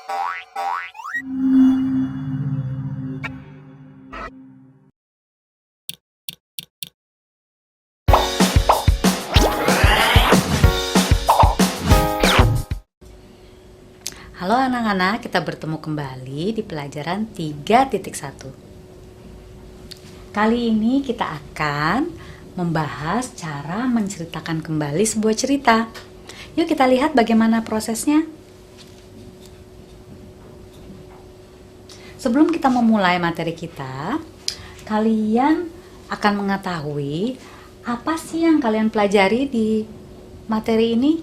Halo anak-anak, kita bertemu kembali di pelajaran 3.1. Kali ini kita akan membahas cara menceritakan kembali sebuah cerita. Yuk kita lihat bagaimana prosesnya. Sebelum kita memulai materi kita, kalian akan mengetahui apa sih yang kalian pelajari di materi ini?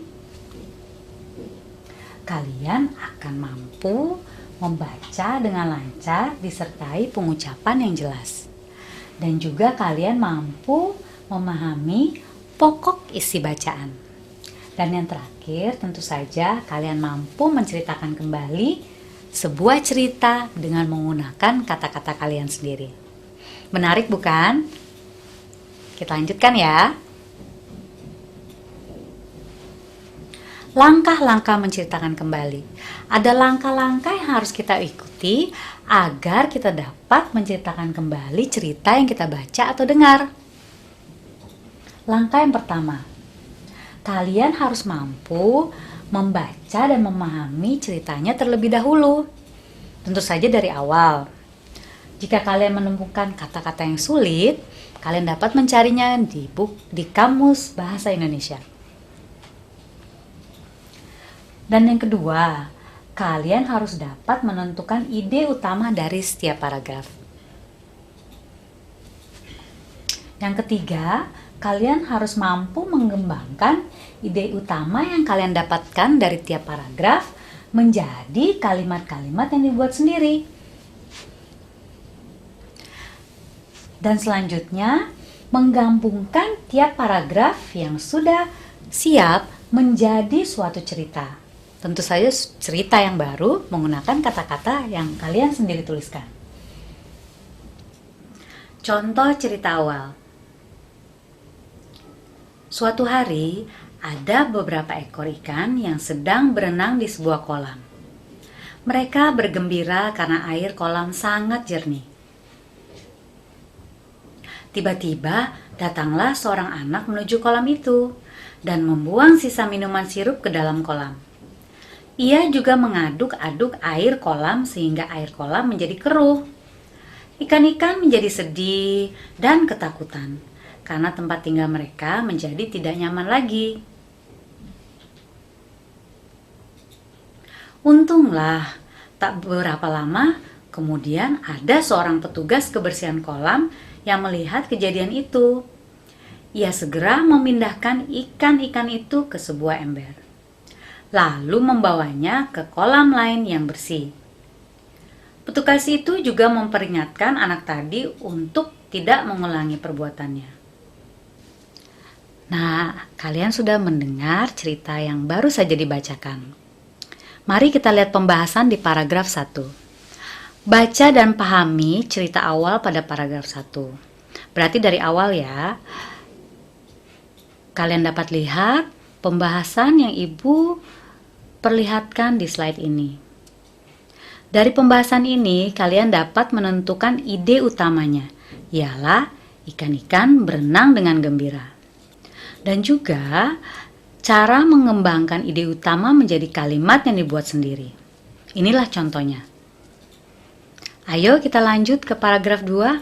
Kalian akan mampu membaca dengan lancar disertai pengucapan yang jelas. Dan juga kalian mampu memahami pokok isi bacaan. Dan yang terakhir, tentu saja kalian mampu menceritakan kembali sebuah cerita dengan menggunakan kata-kata kalian sendiri. Menarik bukan? Kita lanjutkan ya. Langkah-langkah menceritakan kembali. Ada langkah-langkah yang harus kita ikuti agar kita dapat menceritakan kembali cerita yang kita baca atau dengar. Langkah yang pertama, kalian harus mampu membaca dan memahami ceritanya terlebih dahulu. Tentu saja dari awal. Jika kalian menemukan kata-kata yang sulit, kalian dapat mencarinya di Kamus Bahasa Indonesia. Dan yang kedua, kalian harus dapat menentukan ide utama dari setiap paragraf. Yang ketiga, kalian harus mampu mengembangkan ide utama yang kalian dapatkan dari tiap paragraf menjadi kalimat-kalimat yang dibuat sendiri. Dan selanjutnya, menggabungkan tiap paragraf yang sudah siap menjadi suatu cerita. Tentu saja cerita yang baru menggunakan kata-kata yang kalian sendiri tuliskan. Contoh cerita awal. Suatu hari, ada beberapa ekor ikan yang sedang berenang di sebuah kolam. Mereka bergembira karena air kolam sangat jernih. Tiba-tiba datanglah seorang anak menuju kolam itu dan membuang sisa minuman sirup ke dalam kolam. Ia juga mengaduk-aduk air kolam sehingga air kolam menjadi keruh. Ikan-ikan menjadi sedih dan ketakutan karena tempat tinggal mereka menjadi tidak nyaman lagi. Untunglah, tak beberapa lama kemudian ada seorang petugas kebersihan kolam yang melihat kejadian itu. Ia segera memindahkan ikan-ikan itu ke sebuah ember, lalu membawanya ke kolam lain yang bersih. Petugas itu juga memperingatkan anak tadi untuk tidak mengulangi perbuatannya. Nah, kalian sudah mendengar cerita yang baru saja dibacakan. Mari kita lihat pembahasan di paragraf 1. Baca dan pahami cerita awal pada paragraf 1. Berarti dari awal ya. Kalian dapat lihat pembahasan yang Ibu perlihatkan di slide ini. Dari pembahasan ini, kalian dapat menentukan ide utamanya, ialah ikan-ikan berenang dengan gembira. Dan juga cara mengembangkan ide utama menjadi kalimat yang dibuat sendiri. Inilah contohnya. Ayo kita lanjut ke paragraf 2.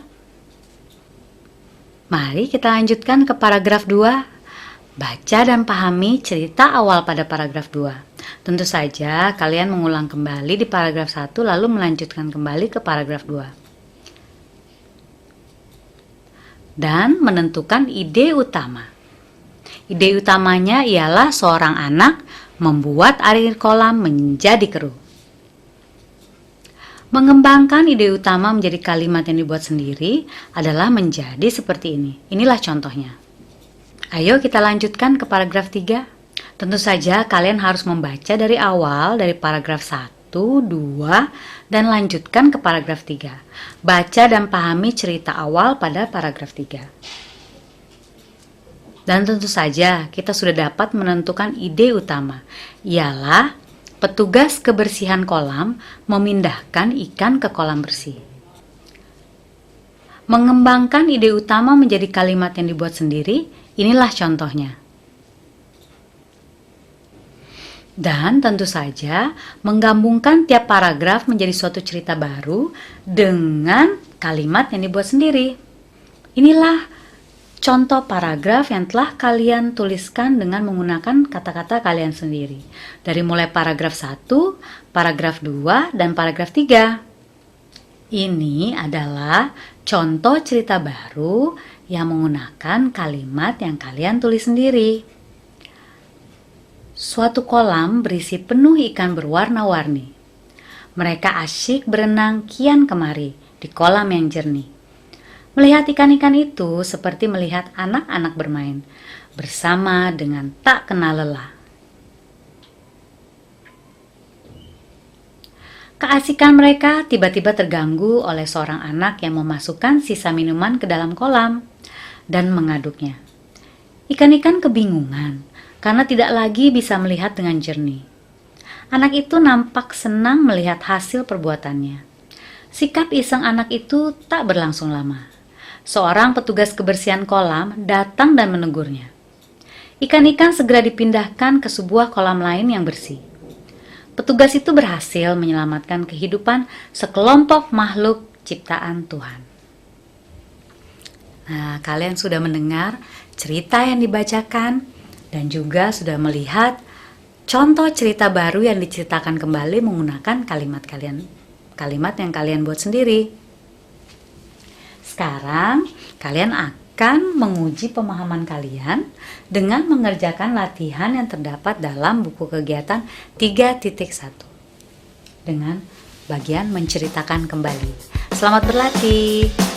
Mari kita lanjutkan ke paragraf 2. Baca dan pahami cerita awal pada paragraf 2. Tentu saja kalian mengulang kembali di paragraf 1 lalu melanjutkan kembali ke paragraf 2. Dan menentukan ide utama. Ide utamanya ialah seorang anak membuat air kolam menjadi keruh. Mengembangkan ide utama menjadi kalimat yang dibuat sendiri adalah menjadi seperti ini. Inilah contohnya. Ayo kita lanjutkan ke paragraf 3. Tentu saja kalian harus membaca dari awal, dari paragraf 1, 2, dan lanjutkan ke paragraf 3. Baca dan pahami cerita awal pada paragraf 3. Dan tentu saja kita sudah dapat menentukan ide utama, ialah Petugas kebersihan kolam memindahkan ikan ke kolam bersih. Mengembangkan ide utama menjadi kalimat yang dibuat sendiri, inilah contohnya. Dan tentu saja menggabungkan tiap paragraf menjadi suatu cerita baru dengan kalimat yang dibuat sendiri. Inilah contoh paragraf yang telah kalian tuliskan dengan menggunakan kata-kata kalian sendiri. Dari mulai paragraf 1, paragraf 2, dan paragraf 3. Ini adalah contoh cerita baru yang menggunakan kalimat yang kalian tulis sendiri. Suatu kolam berisi penuh ikan berwarna-warni. Mereka asyik berenang kian kemari di kolam yang jernih. Melihat ikan-ikan itu seperti melihat anak-anak bermain bersama dengan tak kenal lelah. Keasikan mereka tiba-tiba terganggu oleh seorang anak yang memasukkan sisa minuman ke dalam kolam dan mengaduknya. Ikan-ikan kebingungan karena tidak lagi bisa melihat dengan jernih. Anak itu nampak senang melihat hasil perbuatannya. Sikap iseng anak itu tak berlangsung lama. Seorang petugas kebersihan kolam datang dan menegurnya. Ikan-ikan segera dipindahkan ke sebuah kolam lain yang bersih. Petugas itu berhasil menyelamatkan kehidupan sekelompok makhluk ciptaan Tuhan. Nah, kalian sudah mendengar cerita yang dibacakan dan juga sudah melihat contoh cerita baru yang diceritakan kembali menggunakan kalimat yang kalian buat sendiri. Sekarang kalian akan menguji pemahaman kalian dengan mengerjakan latihan yang terdapat dalam buku kegiatan 3.1 dengan bagian menceritakan kembali. Selamat berlatih.